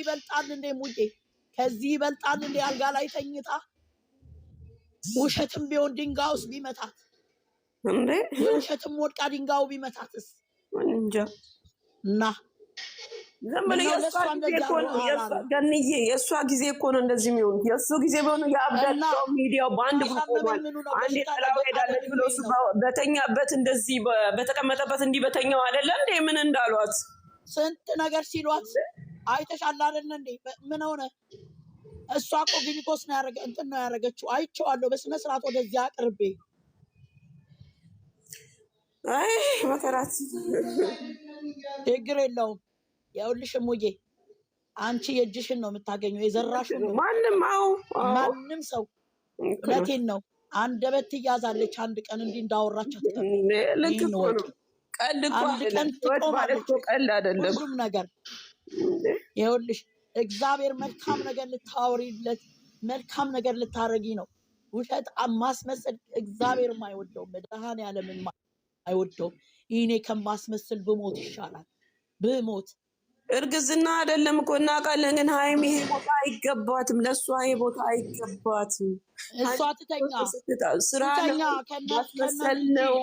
ይበልጣል እንዴ ሙዬ? ከዚህ ይበልጣል እንዴ? አልጋ ላይ ተኝታ ውሸትም ቢሆን ድንጋውስ ቢመታት እንዴ የውሸትም ወድቃ ድንጋው ቢመታትስ እንጃ እና ዘመን የሷ ጊዜ እኮ ነው ገንዬ የሷ ጊዜ እኮ ነው እንደዚህ የሚሆን የሱ ጊዜ ቢሆን ያብዳቸው ሚዲያው በአንድ ቆሟል አንድ ጥላው ሄዳለች ብሎ እሱ በተኛበት እንደዚህ በተቀመጠበት እንዲህ በተኛው አይደለ እንዴ ምን እንዳሏት ስንት ነገር ሲሏት አይተሻል አይደል እንዴ ምን ሆነ እሷ እኮ ግሊኮስ ነው ያረገ እንትን ነው ያረገችው አይቼዋለሁ በስነ ስርዓት ወደዚያ አቅርቤ አይ መከራት ችግር የለውም ያውልሽ ሙዬ አንቺ የእጅሽን ነው የምታገኘው የዘራሽው ነው ማንም ሰው ለቴን ነው አንደበት ትያዛለች አንድ ቀን እንዲህ እንዳወራቻት ልክ ነው ቀልድ እኮ ቀልድ አይደለም ሁሉም ነገር ያውልሽ እግዚአብሔር መልካም ነገር ልታወሪለት መልካም ነገር ልታረጊ ነው ውሸት ማስመሰል እግዚአብሔር ማይወደው መድኃኔዓለምን አይወደው ይኔ ከማስመስል ብሞት ይሻላል ብሞት እርግዝና አይደለም እኮ እናውቃለን ግን ሃይሚ ይሄ ቦታ አይገባትም ለሷ ይሄ ቦታ አይገባትም እሷ ትተኛ ስራ ከናስመሰል ነው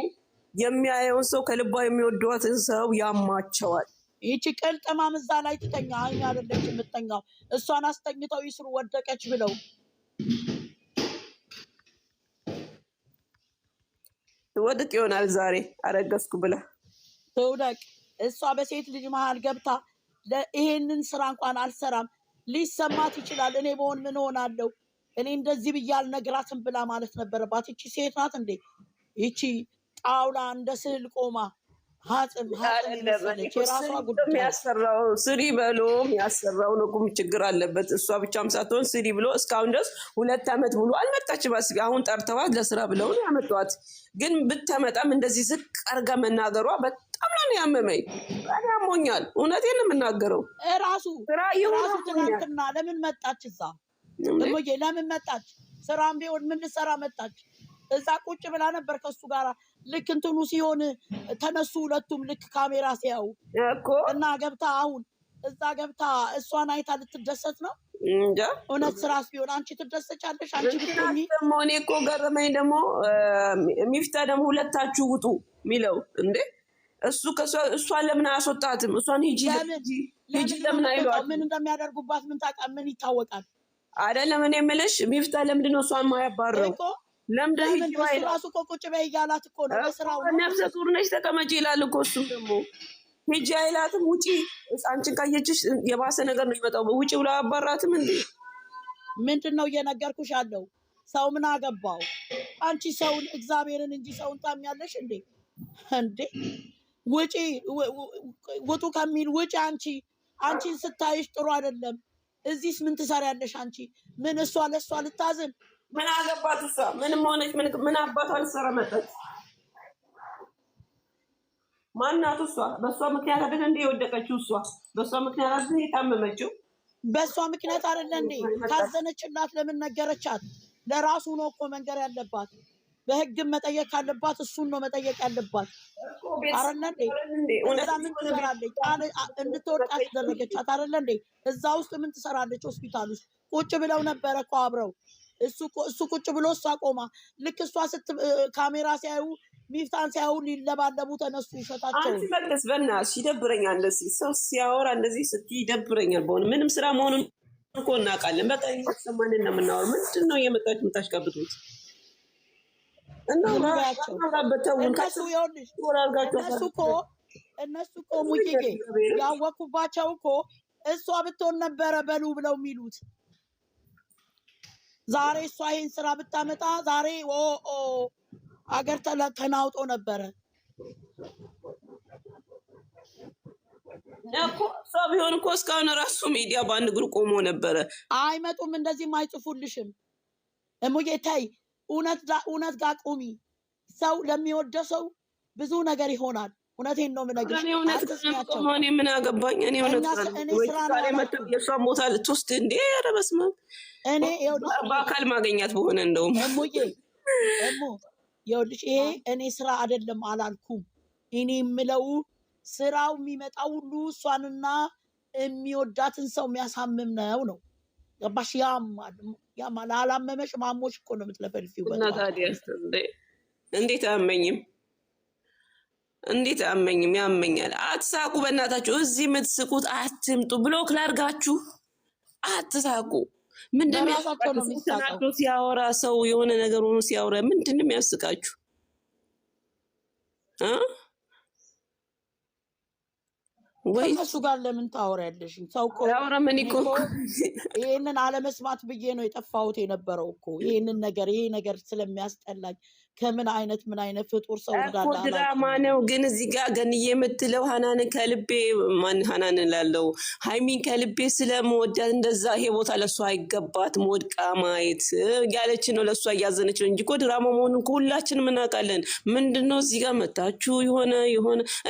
የሚያየውን ሰው ከልቧ የሚወዷትን ሰው ያማቸዋል ይቺ ቅልጥማም እዛ ላይ ትተኛ ሃይሚ አይደለች የምትተኛው እሷን አስተኝተው ይስሩ ወደቀች ብለው ወድቅ ይሆናል ዛሬ አረገዝኩ ብላ ትውደቅ እሷ በሴት ልጅ መሃል ገብታ ለይሄንን ስራ እንኳን አልሰራም ሊሰማት ይችላል እኔ በሆን ምን ሆናለሁ እኔ እንደዚህ ብያል ነግራትም ብላ ማለት ነበረባት እቺ ሴት ናት እንዴ ይቺ ጣውላ እንደ ስዕል ቆማ ሀጽም የራሷ ጉዳይ የሚያሰራው ስሪ በሎ የሚያሰራው ነው ችግር አለበት እሷ ብቻም ሳትሆን ስሪ ብሎ እስካሁን ድረስ 2 ዓመት ሙሉ አልመጣችም አሁን ጠርተዋት ለስራ ብለው ያመጣዋት ግን ብትመጣም እንደዚህ ዝቅ አርጋ መናገሯ በጣም ነው ያመመኝ ያሞኛል እውነቴን ነው የምናገረው ራሱ ትናንትና ለምን መጣች እዛ ለሞዬ ለምን መጣች ስራም ቢሆን ምን ልሰራ መጣች እዛ ቁጭ ብላ ነበር ከሱ ጋር ልክ እንትኑ ሲሆን ተነሱ ሁለቱም ልክ ካሜራ ሲያዩ እኮ እና ገብታ አሁን እዛ ገብታ እሷን አይታ ልትደሰት ነው እንጃ እውነት ስራስ ቢሆን አንቺ ትደሰቻለሽ አንቺ ብትሆኚ ሞኔ እኮ ገረመኝ ደግሞ ሚፍታ ደግሞ ሁለታችሁ ውጡ ሚለው እንዴ እሱ እሷን ለምን አያስወጣትም እሷን ሂጂ ለምን አይሏት ምን እንደሚያደርጉባት ምን ታውቃ ምን ይታወቃል አይደለም እኔ የምልሽ ሚፍታ ለምንድን ነው እሷን ማያባረው ለምን ራሱ እኮ ቁጭ በይ እያላት እኮ ነው ለስራው ነፍሰ ጡር ነሽ ተቀመጪ ይላል እኮ እሱም ደግሞ ሂጂ አይላትም ውጪ አንቺን ካየችሽ የባሰ ነገር ነው ይመጣው ውጪ ብላ አባራትም እንዴ ምንድነው እየነገርኩሽ ያለው ሰው ምን አገባው አንቺ ሰውን እግዚአብሔርን እንጂ ሰውን ታምኛለሽ እንዴ ውጪ ውጡ ከሚል ውጪ አንቺን ስታይሽ ጥሩ አይደለም እዚህስ ምን ትሰሪያለሽ አንቺ ምን እሷ ለሷ ልታዝን ምን አገባት እሷ ምንም ሆነች ምን አባቷ ልትሰራ መጣች ማናት እሷ በሷ ምክንያት አይደል እንዴ የወደቀችው እሷ በሷ ምክንያት አይደል የታመመችው በሷ ምክንያት አይደል እንዴ ካዘነችላት ለምን ነገረቻት ለራሱ ነው እኮ መንገር ያለባት በህግ መጠየቅ ካለባት እሱን ነው መጠየቅ ያለባት አይደል እንዴ እዛ ምን ትሰራለች እንድትወድቅ አስደረገቻት አይደል እንዴ እዛ ውስጥ ምን ትሰራለች ሆስፒታል ውስጥ ቁጭ ብለው ነበር እኮ አብረው እሱ ቁጭ ብሎ እሷ ቆማ ልክ እሷ ካሜራ ሲያዩ ሚፍታን ሲያዩ ሊለባለቡ ተነሱ ይፈታቸው አንቺ መቅደስ በእናትሽ ይደብረኛል እንደዚህ ሰው ሲያወራ እንደዚህ ስትይ ይደብረኛል በሆነ ምንም ስራ መሆኑን እኮ እናውቃለን በቃ ይሰማን እና ምናወር ምንድነው እየመጣችሁ የምታሽቃብጡት እና እነሱ እኮ ሙዬ ያወኩባቸው እኮ እሷ ብትሆን ነበረ በሉ ብለው የሚሉት ዛሬ እሷ ይሄን ስራ ብታመጣ ዛሬ አገር ተናውጦ ነበረ እኮ ሰው ቢሆን እኮ እስካሁን ራሱ ሚዲያ በአንድ እግሩ ቆሞ ነበረ አይመጡም እንደዚህም አይጽፉልሽም እሙዬ ተይ እውነት ጋር ቁሚ ሰው ለሚወደው ሰው ብዙ ነገር ይሆናል እውነቴን ነው የምነግርሽ እኔ ምን አገባኝ እኔ የእሷን ቦታ ልትወስድ እንዴ ኧረ በስመ አብ እኔ በአካል ማገኛት በሆነ እንደውም ይኸውልሽ ይሄ እኔ ስራ አይደለም አላልኩም እኔ የምለው ስራው የሚመጣው ሁሉ እሷንና የሚወዳትን ሰው የሚያሳምም ነው። ገባሽ? ያማል አላመመሽ ማሞሽ እኮ ነው የምትለፈልፊው። እና ታዲያ እንዴት አያመኝም? እንዴት አያመኝም? ያመኛል። አትሳቁ በእናታችሁ። እዚህ የምትስቁት አትምጡ። ብሎክ ላድርጋችሁ። አትሳቁ። ምንድነው ተናዶ ሲያወራ ሰው የሆነ ነገር ሆኖ ሲያወራ ምንድነው የሚያስቃችሁ? ወይ እሱ ጋር ለምን ታወሪያለሽ? ሰው እኮ ይሄንን አለመስማት ብዬ ነው የጠፋሁት የነበረው እኮ ይሄንን ነገር ይሄ ነገር ስለሚያስጠላኝ ከምን አይነት ፍጡር ሰው እንዳለ ድራማ ነው። ግን እዚህ ጋር ገንዬ የምትለው ሀናንን ከልቤ ሀናን ላለው ሃይሚን ከልቤ ስለመወዳት እንደዛ ይሄ ቦታ ለእሷ አይገባትም ወድቃ ማየት ያለች ነው። ለእሷ እያዘነች ነው እንጂ እኮ ድራማ መሆኑን ሁላችንም እናውቃለን። ምንድነው እዚህ ጋር መታችሁ የሆነ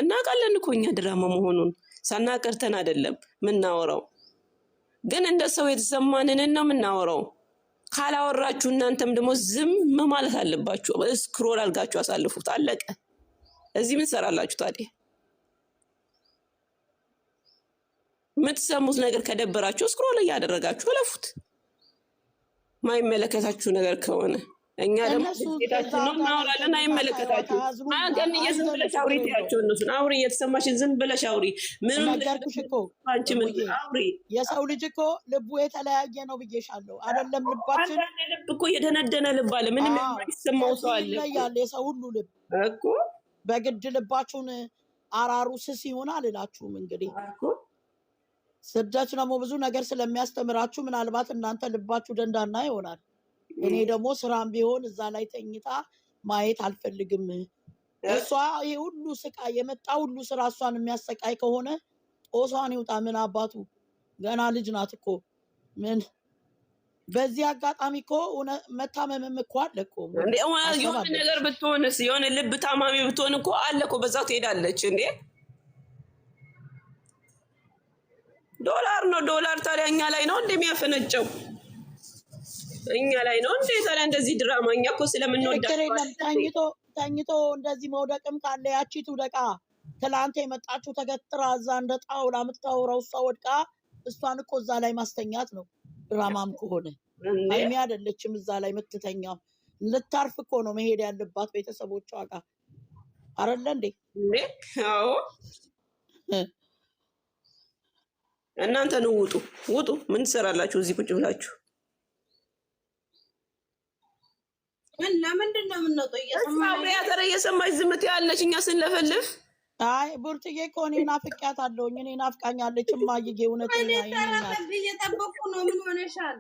እናውቃለን እኮ እኛ ድራማ መሆኑን ሳናቀርተን አይደለም ምናወራው። ግን እንደ ሰው የተሰማንን ነው ምናወራው። ካላወራችሁ እናንተም ደግሞ ዝም ማለት አለባችሁ። ስክሮል አድርጋችሁ አሳልፉት። አለቀ። እዚህ ምን ትሰራላችሁ ታዲያ? የምትሰሙት ነገር ከደበራችሁ ስክሮል እያደረጋችሁ ለፉት። ማይመለከታችሁ ነገር ከሆነ እኛ ደግሞ ጌታችን ነው እናወራለን። አይመለከታችሁ። ግን ዝም ብለሽ አውሪ ትያቸው እነሱን አውሪ፣ እየተሰማሽን ዝም ብለሽ አውሪ። ምንም ነገርኩሽ እኮ አንቺ ምን አውሪ። የሰው ልጅ እኮ ልቡ የተለያየ ነው ብዬሻለሁ አይደለም? ልባችን ልብ እኮ የደነደነ ልብ አለ። ምንም የማይሰማው ሰው አለ ይለያል። የሰው ሁሉ ልብ እኮ በግድ ልባችሁን አራሩ ስስ ይሆን አልላችሁም። እንግዲህ ስደት ደግሞ ብዙ ነገር ስለሚያስተምራችሁ ምናልባት እናንተ ልባችሁ ደንዳና ይሆናል። እኔ ደግሞ ስራም ቢሆን እዛ ላይ ተኝታ ማየት አልፈልግም። እሷ ይሄ ሁሉ ስቃይ የመጣ ሁሉ ስራ እሷን የሚያሰቃይ ከሆነ ጦሷን ይውጣ። ምን አባቱ ገና ልጅ ናት እኮ። ምን በዚህ አጋጣሚ እኮ መታመምም እኮ አለ እኮ። የሆነ ነገር ብትሆንስ የሆነ ልብ ታማሚ ብትሆን እኮ አለ እኮ በዛው ትሄዳለች እንዴ። ዶላር ነው ዶላር። ታዲያ እኛ ላይ ነው እንደሚያፈነጨው እኛ ላይ ነው እንዴ? ታዲያ እንደዚህ ድራማ እኛ እኮ ስለምንወዳቸው ተኝቶ እንደዚህ መውደቅም ካለ ያቺ ትውደቃ። ትላንት የመጣችሁ ተገትራ እዛ እንደ ጣውላ የምታወራው እሷ ወድቃ እሷን እኮ እዛ ላይ ማስተኛት ነው። ድራማም ከሆነ ሃይሚ አይደለችም እዛ ላይ የምትተኛው። ልታርፍ እኮ ነው መሄድ ያለባት ቤተሰቦቿ ጋር አይደለ እንዴ? አዎ እናንተ ነው ውጡ። ምን ትሰራላችሁ እዚህ ቁጭ ብላችሁ? ለምንድን ነው የምንወጣው? እየሰማሽ ዝም ትያለሽ እኛ ስንለፈልፍ። አይ ቡርትዬ እኮ እኔ ናፍቄያታለሁኝ። እኔ ናፍቃኛለች። እማዬ እውነቴን እየጠበቁ ነው። ምን ሆነሻል?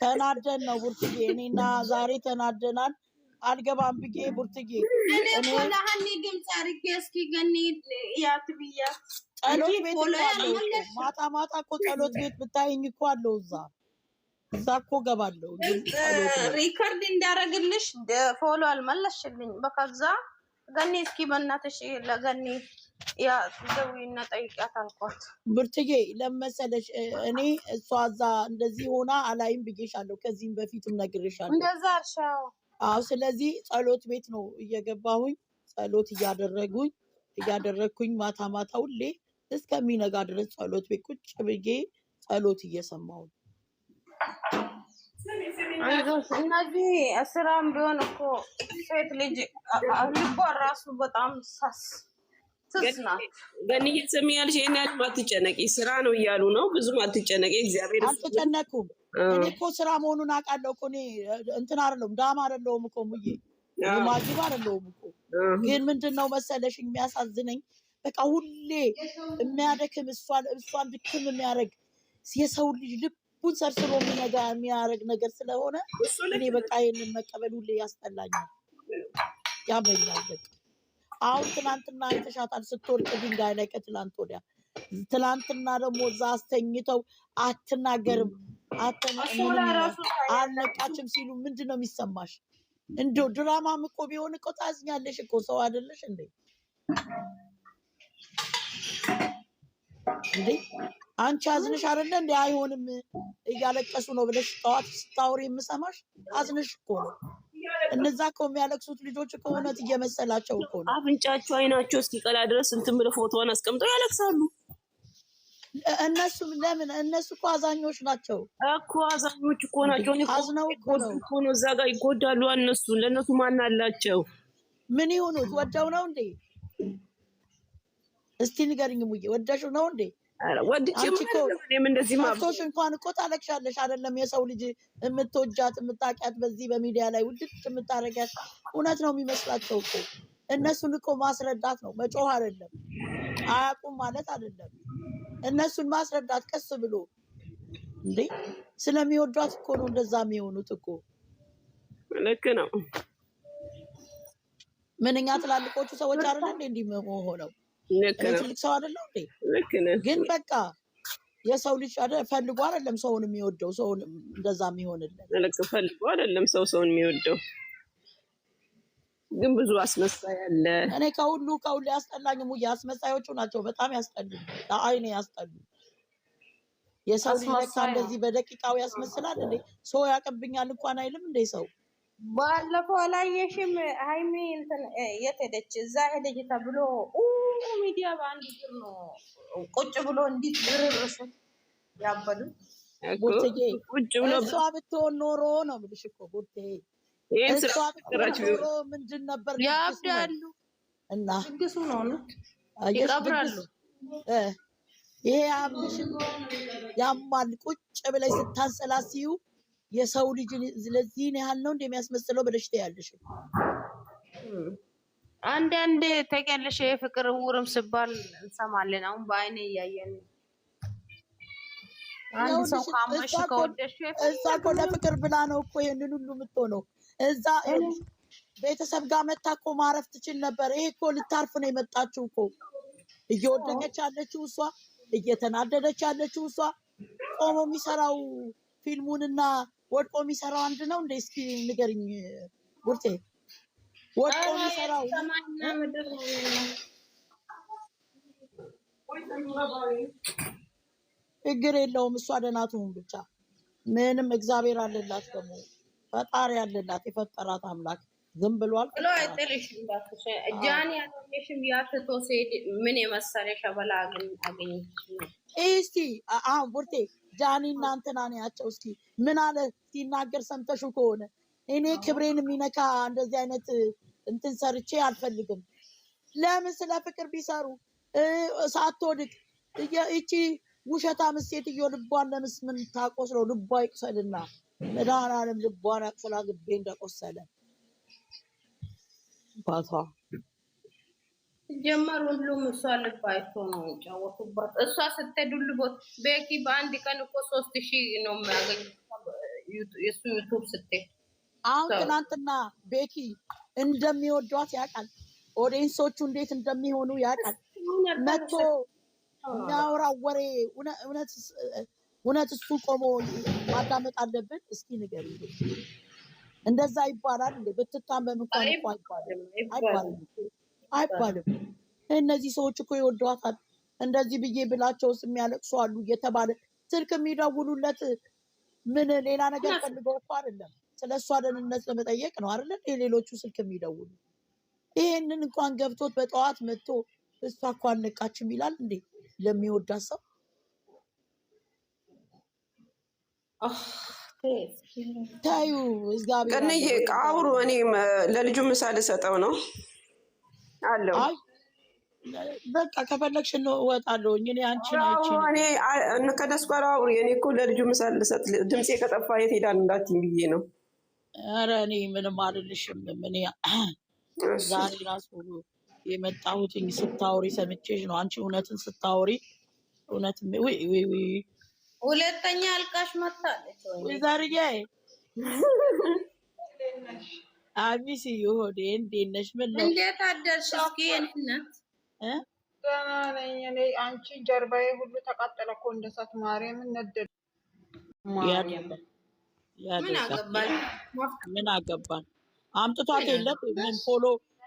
ተናደን ነው ቡርትዬ። እኔና ዛሬ ተናደናል። አልገባም ብዬ ቡርትዬ እኔ እኮ ለሀኒ ድምፅ አድርጌ እስኪ ገኒ ያት ብያት ጸሎት ቤት ማታ እኮ ጸሎት ቤት ብታይኝ እኮ አለው እዛ እኮ ገባለሁ። ሪከርድ እንዳረግልሽ ፎሎ አልመለስሽልኝ። በከዛ ገኒ እስኪ በእናትሽ ለገኒ ያ ደውይና ጠይቂያት አልኳት። ብርትዬ ለመሰለሽ እኔ እሷ እዛ እንደዚህ ሆና አላይም ብዬሻለሁ። ከዚህም በፊትም ነግሬሻለሁ። እንደዛ አልሻው። አዎ ስለዚህ ጸሎት ቤት ነው እየገባሁኝ ጸሎት እያደረግኩኝ ማታ ሁሌ እስከሚነጋ ድረስ ጸሎት ቤት ቁጭ ብዬ ጸሎት እየሰማሁ እነዚህ ስራም ቢሆን እኮ ሴት ልጅ ልቧ ራሱ በጣም ስስ ናት። ገንዬ ትሰሚያለሽ? ይሄን ያህል አትጨነቂ። ስራ ነው እያሉ ነው። ብዙም አትጨነቂ። እግዚአብሔር አልተጨነኩም። እኔ እኮ ስራ መሆኑን አውቃለሁ እኮ። እኔ እንትን አይደለሁም ዳማ አይደለሁም እኮ ሙዬ ማጅብ አይደለሁም እኮ። ግን ምንድን ነው መሰለሽ የሚያሳዝነኝ በቃ ሁሌ የሚያደክም እሷን ድክም የሚያደርግ የሰው ልጅ ልቡን ሰርስሮ የሚያደርግ ነገር ስለሆነ እኔ በቃ ይህንን መቀበል ሁሌ ያስጠላኛል፣ ያመኛል። በቃ አሁን ትናንትና አይተሻታል ስትወርቅ ድንጋይ ላይ ከትላንት ወዲያ። ትላንትና ደግሞ እዛ አስተኝተው አትናገርም አልነቃችም ሲሉ ምንድን ነው የሚሰማሽ? እንደው ድራማም እኮ ቢሆን እኮ ታዝኛለሽ እኮ። ሰው አይደለሽ እንዴ? አንቺ አዝንሽ አይደለ እንዴ? አይሆንም እያለቀሱ ነው ብለሽ ጠዋት ስታወሪ የምሰማሽ አዝንሽ እኮ ነው። እነዛ እኮ የሚያለቅሱት ልጆች እኮ እውነት እየመሰላቸው እኮ ነው። አፍንጫቸው አይናቸው እስኪቀላ ድረስ እንትን ብለው ፎቶዋን አስቀምጠው ያለቅሳሉ። እነሱም ለምን እነሱ እኮ አዛኞች ናቸው እኮ አዛኞች እኮ ናቸው። አዝነው እኮ ነው እዛ ጋር ይጎዳሉ። እነሱ ለእነሱ ማን አላቸው? ምን ይሆኑት? ወደው ነው እንዴ? እስቲ ንገሪኝ ሙዬ፣ ወደሽው ነው እንዴ? ወድጄ ምንም እንደዚህ ማፍቶሽ እንኳን እኮ ታለቅሻለሽ አይደለም? የሰው ልጅ የምትወጃት የምታውቂያት በዚህ በሚዲያ ላይ ውድቅ የምታረጊያት እውነት ነው የሚመስላቸው እኮ። እነሱን እኮ ማስረዳት ነው፣ መጮህ አይደለም። አያውቁም ማለት አይደለም። እነሱን ማስረዳት ቀስ ብሎ እንዴ ስለሚወዷት እኮ ነው እንደዛ የሚሆኑት እኮ። ልክ ነው። ምንኛ ትላልቆቹ ሰዎች አይደለም እንዴ እንዲሆነው? ትልቅ ሰው አይደለም እንዴ? ልክ ነህ። ግን በቃ የሰው ልጅ ፈልጎ አይደለም ሰውን የሚወደው፣ ሰውን እንደዛ የሚሆንለት ልክ ፈልጎ አይደለም ሰውን የሚወደው። ግን ብዙ አስመሳይ አለ። እኔ ከሁሉ ያስጠላኝ ሙዬ አስመሳዮቹ ናቸው። በጣም ያስጠሉ፣ ለአይኔ ያስጠሉ። የሰው ልጅ ለካ እንደዚህ በደቂቃው ያስመስላል እንዴ? ሰው ያቀብኛል እንኳን አይልም እንዴ ሰው። ባለፈው አላየሽም? ሃይሚ እንትን የት ሄደች? እዛ ሄደች ተብሎ ሚዲያ በአንድ ዙር ነው ቁጭ ብሎ እንዲት ዝርርስ ያበሉ ቡርቴ። እሷ ብትሆን ኖሮ ነው የምልሽ እኮ ቡርቴ። እሷ ብትሆን ኖሮ ምንድን ነበር ያብዳሉ እና ድግሱ ነው ይቀብራሉ። ይሄ አብሽ ያማል። ቁጭ ብለሽ ስታንሰላስዩ የሰው ልጅ ለዚህን ያህል ነው እንደሚያስመስለው ብለሽ ትያለሽ። አንዳንዴ ተቀለሽ የፍቅር ውርም ሲባል እንሰማለን። አሁን በአይኔ እያየን አንድ ሰው ካመሽ ከወደሽ እዛ እኮ ለፍቅር ብላ ነው እኮ ይሄንን ሁሉ የምትሆነው። እዛ ቤተሰብ ጋር መታ እኮ ማረፍ ትችል ነበር። ይሄ እኮ ልታርፍ ነው የመጣችው እኮ። እየወደቀች ያለችው እሷ፣ እየተናደደች ያለችው እሷ። ቆሞ የሚሰራው ፊልሙንና ወድቆ የሚሰራው አንድ ነው እንዴ? እስኪ ንገሪኝ ቡርቴ። ወድቆ የሚሰራው ችግር የለውም። እሷ ደህና ትሁን ብቻ። ምንም እግዚአብሔር አለላት፣ ደግሞ ፈጣሪ አለላት። የፈጠራት አምላክ ዝም ብሏል ብሎ አይጥልሽም። ጃኒ ያለሽም ያትቶ ሴድ ምን የመሰለ ሸበላ አገኘች። እስቲ አሁን ቡርቴ ጃኒ እናንተና ናቸው። እስኪ ምን አለ ሲናገር ሰምተሹ ከሆነ እኔ ክብሬን የሚነካ እንደዚህ አይነት እንትን ሰርቼ አልፈልግም። ለምን ስለ ፍቅር ቢሰሩ ሳትወድቅ እቺ ውሸታም ሴትዮ ልቧን ለምስ ምን ታቆስለው? ልቧ ይቁሰልና መድኃኒዓለም ልቧን አቅስላ ግቤ እንደቆሰለ ባቷ ጀመር። ሁሉም እሷ ልብ አይቶ ነው ጫወቱባት። እሷ ስትሄድ ሁሉ ቤኪ በአንድ ቀን እኮ 3000 ነው የሚያገኝ የሱ ዩቱብ ስትሄድ። አሁን ትናንትና ቤኪ እንደሚወዷት ያውቃል። ኦዲየንሶቹ እንዴት እንደሚሆኑ ያውቃል። መቶ የሚያወራው ወሬ እውነት እሱ ቆሞ ማዳመጥ አለብን። እስኪ ንገሪኝ፣ እንደዛ ይባላል እንዴ? ብትታመም እንኳን እኮ አይባልም። እነዚህ ሰዎች እኮ ይወዷታል። እንደዚህ ብዬ ብላቸውስ የሚያለቅሱ አሉ እየተባለ ስልክ የሚደውሉለት ምን ሌላ ነገር ፈልገው እኮ አይደለም፣ ስለ እሷ ደህንነት ለመጠየቅ ነው አይደለ? የሌሎቹ ስልክ የሚደውሉ ይሄንን እንኳን ገብቶት በጠዋት መጥቶ እሷ እኮ አልነቃችም ይላል እንዴ? ለሚወዳት ሰው ታዩ እግዚአብሔር ቀንዬ ቃውሩ። እኔ ለልጁ ምሳሌ ሰጠው ነው አለው። በቃ ከፈለግሽ ነው እወጣለሁ። እኔ አንቺን እኔ ከነሱ ጋር አውሪ። እኔ እኮ ለልጁ ምሳሌ ልሰጥ ድምፄ ከጠፋ የት ሄዳል እንዳትዪ ብዬ ነው። ኧረ እኔ ምንም አልልሽም። እኔ ዛሬ ራሱ የመጣሁትኝ ስታወሪ ሰምቼሽ ነው። አንቺ እውነትን ስታወሪ እውነትም ሁለተኛ አልቃሽ መታለች ዛርዬ አቢሲ ይሁዴ እንዴት ነሽ? ምን ነው እንዴት አደርሽ? እስኪ እናት ደህና ነኝ እኔ። አንቺ ጀርባዬ ሁሉ ተቃጠለ እኮ እንደ እሳት። ማርያምን ነደደ። ምን አገባን? አምጥቷት የለም ምን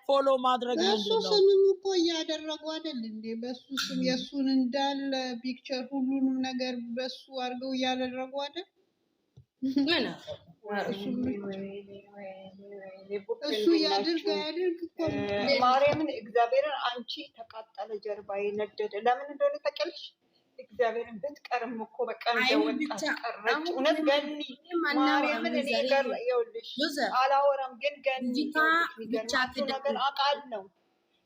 ፎሎ ማድረግ በሱ ስምም እኮ እያደረጉ አይደል እንዴ? በሱ ስም የእሱን እንዳለ ፒክቸር ሁሉንም ነገር በሱ አድርገው እያደረጉ አይደል? እሱ ያድርግ እኮ ማርያምን እግዚአብሔርን። አንቺ ተቃጠለ ጀርባዬ ነደደ። ለምን እንደሆነ ታውቂያለሽ? እግዚአብሔርን ብትቀርም እኮ በቃ አይሚ እንደወጣች ብቻ ቀረች። አሁን እውነት ገኒ ማርያምን እኔ ይኸውልሽ ዩዘር አላወራም፣ ግን ገኒ ልጅቷ ይኸውልሽ ብቻ የሚገርማችሁ ነገር አውቃለሁ።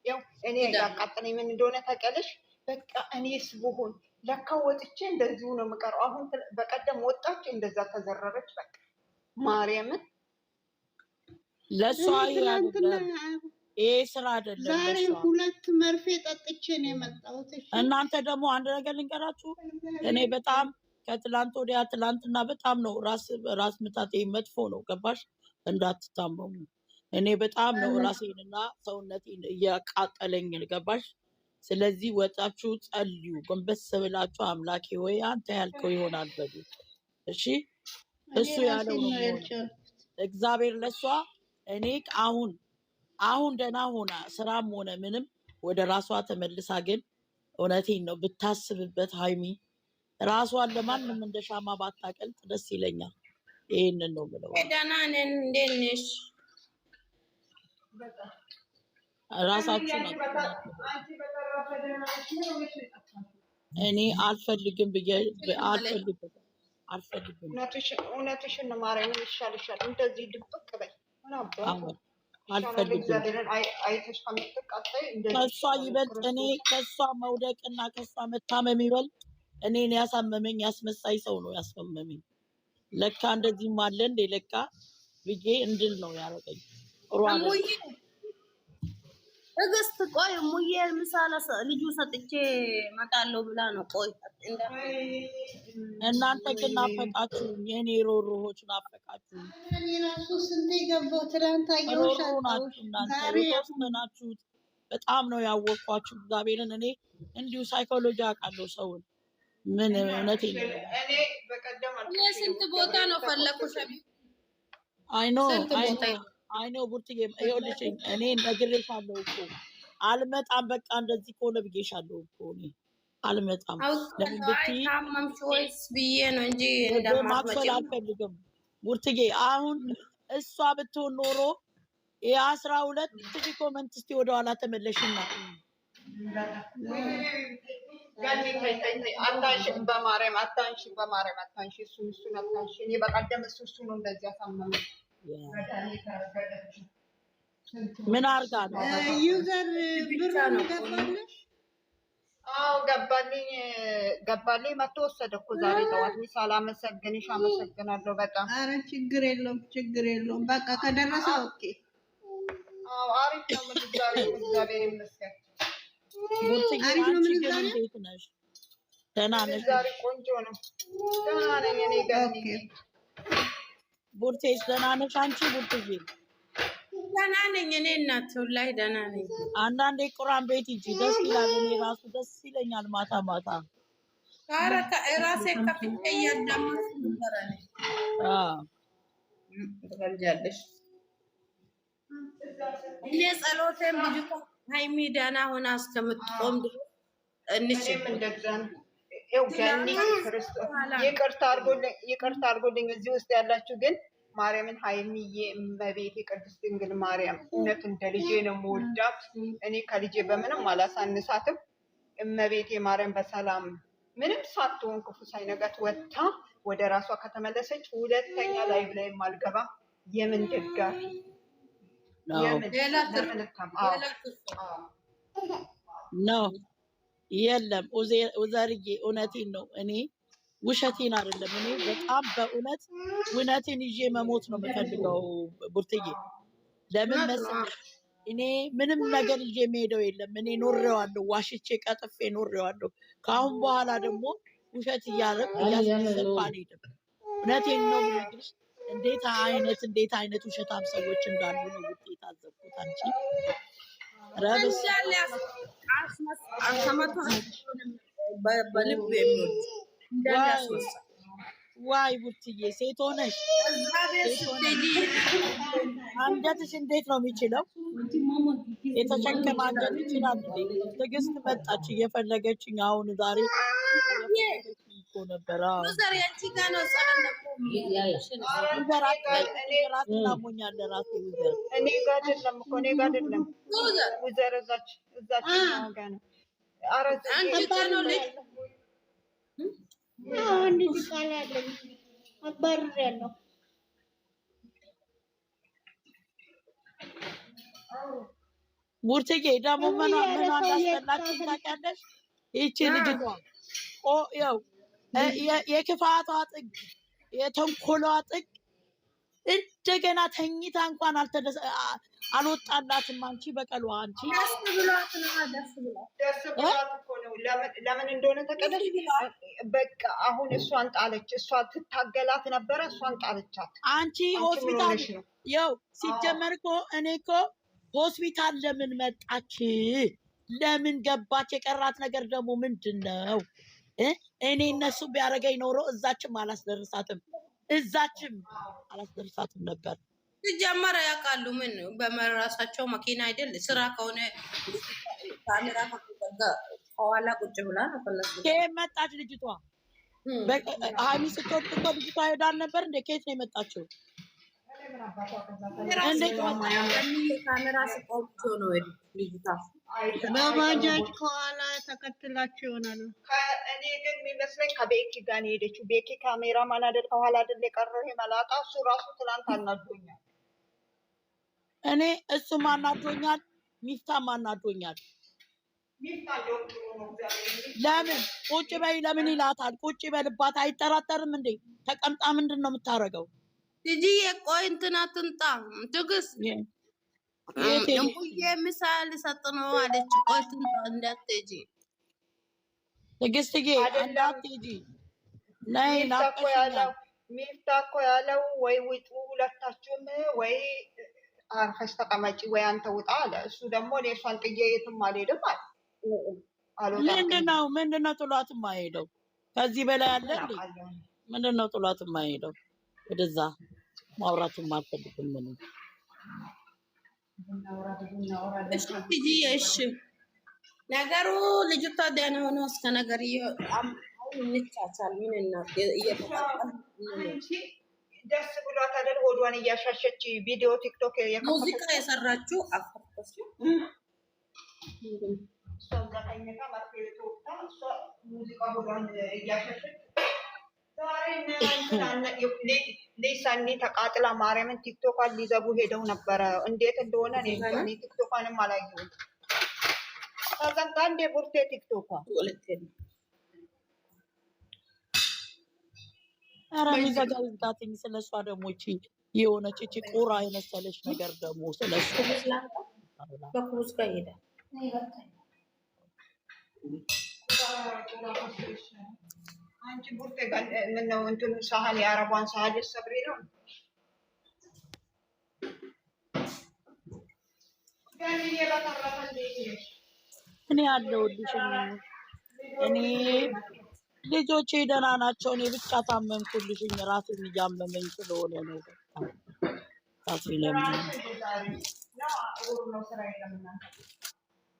ያው እኔ ያቃጠለኝ ምን እንደሆነ ታውቂያለሽ? በቃ እኔስ ብሆን ለካ ወጥቼ እንደዚሁ ነው የምቀረው። አሁን በቀደም ወጣች እንደዛ ተዘረረች። በቃ ማርያምን ለሷ ትናንትና ይሄ ስራ አይደለም። ዛሬ ለሷ 2 መርፌ ጠጥቼ ነው የመጣሁት። እሺ እናንተ ደግሞ አንድ ነገር ልንገራችሁ። እኔ በጣም ከትላንት ወዲያ ትላንትና በጣም ነው ራስ ምታቴ መጥፎ ነው። ገባሽ? እንዳትታመሙ። እኔ በጣም ነው ራሴንና ሰውነቴን እያቃጠለኝ ገባሽ? ስለዚህ ወጣችሁ ጸልዩ፣ ጎንበስ ብላችሁ አምላኬ ወይ አንተ ያልከው ይሆናል በሉ። እሺ እሱ ያለው ነው የሚሆነው። እግዚአብሔር ለሷ እኔ አሁን ደህና ሆና ስራም ሆነ ምንም ወደ ራሷ ተመልሳ፣ ግን እውነቴን ነው ብታስብበት ሃይሚ ራሷን ለማንም እንደ ሻማ ባታቀልጥ ደስ ይለኛል። ይሄንን ነው ብለው ደህና ነን። እንዴት ነሽ? ራሳችሁ እኔ አልፈልግም ብዬ አልፈልግም። እውነትሽን ነው ማርያምን። ይሻልሻል እንደዚህ ድብቅ በይ። አልፈልግም ከሷ ይበልጥ እኔ ከሷ መውደቅና ከሷ መታመም ይበልጥ እኔን ያሳመመኝ ያስመሳይ ሰው ነው ያስመመመኝ። ለካ እንደዚህም አለ እንደ ለካ ብዬ እንድል ነው ያደረገኝ። ትዕግስት ቆይ ሙዬ ምሳሌ ልጁ ሰጥቼ እመጣለሁ ብላ ነው። ቆይ እናንተ ግን ናፈቃችሁ፣ የኔ ሮሮዎች ናፈቃችሁ። እኔ ራሱ ስንቴ ገባሁ ትናንት አየሁሽ። እናንተ ሮሮዎች ናችሁት። በጣም ነው ያወቅኳችሁ እግዚአብሔርን። እኔ እንዲሁ ሳይኮሎጂ አውቃለሁ ሰውን ምን እውነት እኔ በቀደም ስንት ቦታ ነው ፈለኩሽ? አይ ኖ ቡርትዬ ይኸውልሽ እኔ ነግሬሻለሁ እኮ አልመጣም። በቃ እንደዚህ ከሆነ ብዬሻለሁ እኮ እኔ አልመጣም። ለምን ብትይ ታመምሽ ወይስ ብዬ ነው እንጂ ማክፈል አልፈልግም ቡርትዬ። አሁን እሷ ብትሆን ኖሮ የ12 ኮመንት እስቲ ወደኋላ ተመለሽና በማርያም አታንሺ፣ በማርያም አታንሺ፣ እሱን አታንሺ። እኔ በቀደም እሱ ነው እንደዚህ ያሳመመኝ። ምን አርጋ ነው ዩዘር ብሩን ገባለሽ? አዎ ገባልኝ መጥቶ ወሰደ እኮ ዛሬ ጠዋት። ሳላመሰግንሽ አመሰግናለሁ በጣም። አረ ችግር የለውም በቃ ከደረሰ ኦኬ። አዎ አሪፍ ነው ምንዛሬው፣ እግዚአብሔር ይመስገን። አሪፍ ነው ምንዛሬው። እንዴት ነሽ? ደህና ነሽ? ዛሬ ቆንጆ ነው። ደህና ነኝ እኔ ጋር ቡርቴስ ደህና ነሽ አንቺ? ቡርትዬ ደህና ነኝ እኔ እናት ላይ ደህና ነኝ። አንዳንዴ ቁራን ቤት ሂጂ ደስ ይላል። እኔ ራሱ ደስ ይለኛል ማታ ማታ። ኧረ ራሴ ከፍቼ እያዳመጥኩ ነበረ። ትፈልጃለሽ? እኔ ጸሎቴን ልጅቷ ሃይሚ ደህና ሆና እስከምትቆም ድረስ እንችል እንደዛ ነው። ገኒ ክርስቶስ ይቅርታ አድርጎልኝ እዚህ ውስጥ ያላችሁ ግን ማርያምን ሃይሚዬ እመቤቴ ቅድስት ድንግል ማርያም እውነት እንደ ልጄ ነው የምወዳት። እኔ ከልጄ በምንም አላሳንሳትም። እመቤቴ ማርያም በሰላም ምንም ሳትሆን ክፉ ሳይነጋት ወጥታ ወደ ራሷ ከተመለሰች ሁለተኛ ላይቭ ላይ ማልገባ የምን ደጋፊ ነው የለም። ኡዘርዬ እውነቴን ነው። እኔ ውሸቴን አይደለም። እኔ በጣም በእውነት እውነቴን ይዤ መሞት ነው የምፈልገው ቡርትዬ። ለምን መሰለሽ እኔ ምንም ነገር ይዤ የምሄደው የለም። እኔ ኖሬዋለሁ፣ ዋሽቼ ቀጥፌ ኖሬዋለሁ። ከአሁን በኋላ ደግሞ ውሸት እያስመሰልኩ አልሄድም። እውነቴን ነው የምነግርሽ። እንዴት አይነት ውሸታም ሰዎች እንዳሉ ነው ውጤት አዘብኩት። አንቺ በልብ የሚወድ ዋይ ቡርትዬ ሴት ሆነሽ አንገትሽ እንዴት ነው የሚችለው? የተሸከመ አንገት ይችላል እንዴ? ትዕግስት መጣች እየፈለገችኝ አሁን ዛሬ እኮ ነበር። ራሴን አሞኛል። ለራሴ ውዘር እኔ ጋር አይደለም እኮ እኔ ጋር አይደለም ውዘር እዛች ነው። አንድ ቃል አለኝ አባርሬያለሁ። ቡርትዬ ደግሞ ምን እንዳስጠላችኝ ታውቂያለሽ? ይቺ ልጅቷ ያው የክፋቷ ጥግ የተንኮሏ ጥግ እንደገና ተኝታ እንኳን አልወጣላትም። አንቺ በቀሏ አንቺ ደስ ብሏት እኮ ነው። ለምን እንደሆነ ተቀደሽ። በቃ አሁን እሷን ጣለች። እሷ ትታገላት ነበረ፣ እሷን ጣለቻት። አንቺ ሆስፒታል ያው ሲጀመር እኮ እኔ እኮ ሆስፒታል ለምን መጣች? ለምን ገባች? የቀራት ነገር ደግሞ ምንድን ነው? እኔ እነሱ ቢያደርገኝ ኖሮ እዛችም አላስደርሳትም ነበር። ሲጀመር ያውቃሉ። ምን በመራሳቸው መኪና አይደል? ስራ ከሆነ ካሜራ ከኋላ ቁጭ ብላ ነው ፈለሱ መጣች ልጅቷ። ሀይሚ ስትወጥ እኮ ልጅቷ ሄዳል ነበር እንደ ከየት ነው የመጣችው? ካሜራ ስቆብቶ ነው ልጅቷ። በባጃጅ ከኋላ ተከትላቸው ይሆናሉ። እኔ ግን የሚመስለኝ ከቤኪ ጋር ነው የሄደችው። ቤኪ ካሜራ ማን አይደል ከኋላ አይደል የቀረው ይሄ መላጣ። እሱ ራሱ ትናንት አናዶኛል። እኔ እሱም አናዶኛል፣ ሚፍታም አናዶኛል። ለምን ቁጭ በይ ለምን ይላታል? ቁጭ በልባት አይጠራጠርም እንዴ? ተቀምጣ ምንድን ነው የምታደርገው? ልጅ የቆይ እንትና ትንጣ ትግስት እንቁዬ ምሳሌ ሰጥ ነው አለች። ቆይ ትንጣ እንዳትሄጂ ትግስትዬ እንዳትሄጂ ነይ ሚፍታ እኮ ያለው ወይ ውጡ ሁለታችሁም ወይ አርፈሽ ተቀመጪ ወይ አንተ ውጣ አለ። እሱ ደግሞ እኔ እሷን ጥዬ የትም አልሄድም አለ። ምንድነው ጥሏት የማይሄደው? ከዚህ በላይ አለ እንዴ? ምንድነው ጥሏት የማይሄደው? ወደዛ ማውራቱን አልፈልግም። ምን እሺ ነገሩ ልጅቷ ደህና ሆኖ እስከ ነገር እንቻቻል። ምን እናት ደስ ብሏት አይደል? ሆዷን እያሻሸች ቪዲዮ ቲክቶክ ሙዚቃ የሰራችው አፈርኩስ ሙዚቃ ሆዷን እያሻሸች ሊሰኒ ተቃጥላ ማርያምን ቲክቶኳን ሊዘጉ ሄደው ነበረ። እንዴት እንደሆነ እኔ ቲክቶኳንም አላየሁም። ተዘጋ እንዴ ቡርቴ ቲክቶኳ? ኧረ ሚዘጋ ይዝጋትኝ። ስለሷ ደግሞ እቺ የሆነች እቺ ቁራ የመሰለች ነገር ደግሞ ስለሱ በኩስ ጋር ሄደ። አንቺ ቡርቴ ምነው እንትኑ ሳህን የአረቧን ሳህን ልትሰብሪ ነው? እኔ አለሁልሽ። እኔ ልጆቼ ደህና ናቸው። እኔ ብቻ ታመምኩልሽኝ። ራሴን እያመመኝ ስለሆነ ነው።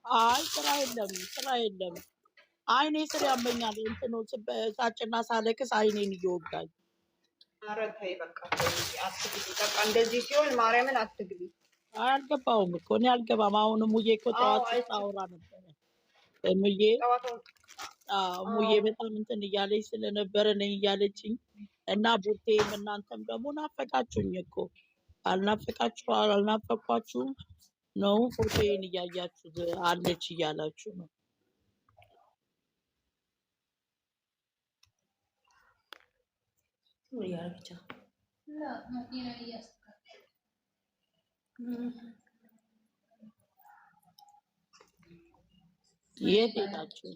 አይ ስራ የለም። አይኔ ስር ያመኛል። እንትኑ ሳጭና ሳለቅስ አይኔን እየወጋኝ። ኧረ ተይ በቃ እንደዚህ ሲሆን ማርያምን አትግቢ። አልገባውም እኮ እኔ አልገባም። አሁንም ሙዬ እኮ ጠዋት ስታወራ ነበረ። ሙዬ በጣም እንትን እያለች ስለነበረ ነኝ እያለችኝ እና ቡርቴም እናንተም ደግሞ ናፈቃችሁኝ እኮ አልናፈቋችሁም ነው? ፎቶዬን እያያችሁ አለች እያላችሁ ነው። የት ሄዳችሁ?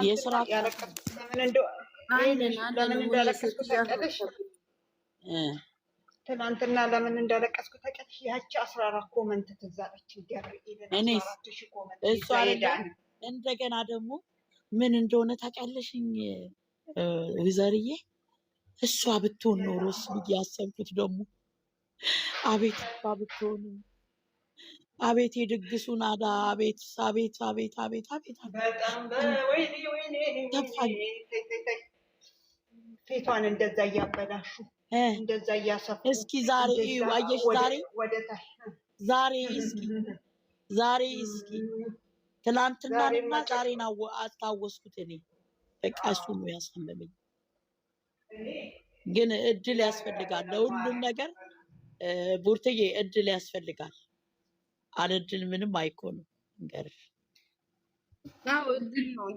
የስራ ትናንትና ለምን እንዳለቀስኩ ታውቂያለሽ? ያቺ 14 ኮመንት ትዝ አለችኝ። እኔስ እሱ እንደገና ደግሞ ምን እንደሆነ ታውቂያለሽኝ ወይዘርዬ? እሷ ብትሆን ኖሮስ ብዬ ያሰብኩት ደግሞ አቤት እሷ ብትሆን አቤት የድግሱን አዳ አቤት አቤት አቤት አቤት አቤት ፊቷን እንደዛ እያበላሹ እንደዛ እያሰፉ እስኪ ዛሬ አየሽ ዛሬ እስኪ ትላንትናንና ዛሬን አስታወስኩት እኔ። በቃ እሱ ነው ያሳመመኝ። ግን እድል ያስፈልጋል ለሁሉም ነገር ቡርትዬ፣ እድል ያስፈልጋል። አለ እድል ምንም አይኮንም። እንገርሽ አዎ እድል ነው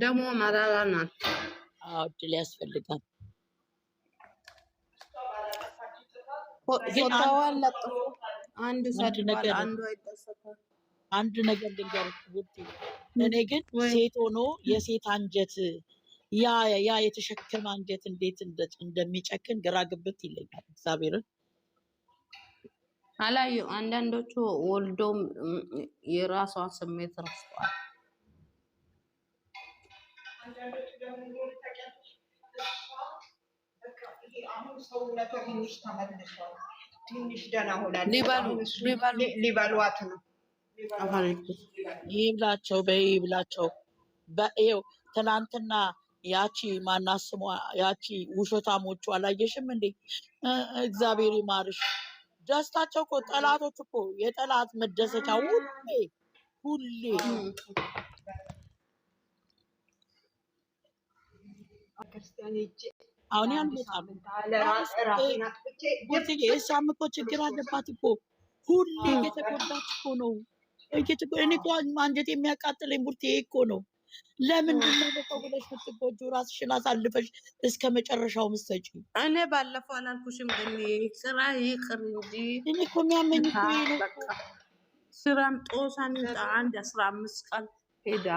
ደግሞ ማራራ ናት። አዎ እድል ያስፈልጋል። ፎቶዋን ለጥፎ አንዱ ሰድባል፣ አንዱ አይደሰታል። አንድ ነገር ልንገርሽ ቡርትዬ፣ እኔ ግን ሴት ሆኖ የሴት አንጀት ያ የተሸከመ አንጀት እንዴት እንደሚጨክን ግራ ግብት ይለኛል። እግዚአብሔርን አላዩ አንዳንዶቹ ወልዶም የራሷ ስሜት ረስተዋል። ሊበሏት ነው። ይብላቸው በይብላቸው። በይው ትናንትና ያቺ ማናስሟ ያቺ ውሾታሞቹ አላየሽም እንዴ? እግዚአብሔር ይማርሽ። ደስታቸው እኮ ጠላቶች እኮ የጠላት መደሰቻ ሁሌ አሁን ያልመጣም ቡርትዬ፣ እሷም እኮ ችግር አለባት እኮ ሁሌ እየተጎዳች እኮ ነው። እኔ እኮ አንጀት የሚያቃጥለኝ ቡርትዬ እኮ ነው። ለምንድን ነው በሰው ብለሽ የምትጎጂው? ራስሽን አሳልፈሽ እስከ መጨረሻው ምሰጪ። እኔ ባለፈው አላልኩሽም? ግን ስራ ይቅር እንጂ እኔ እኮ የሚያመኝ እኮ ነው። ስራም ጦሳን አንድ 15 ቀን ሄዳ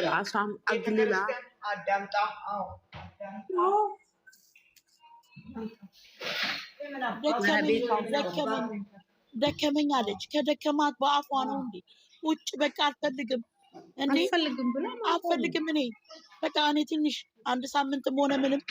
ራሷም አግልላ አዳምጣ ደከመኝ አለች። ከደከማት በአፏ ነው እንዴ? ውጭ በቃ አልፈልግም እንዴ? አልፈልግም እኔ በቃ እኔ ትንሽ አንድ ሳምንትም ሆነ ምንም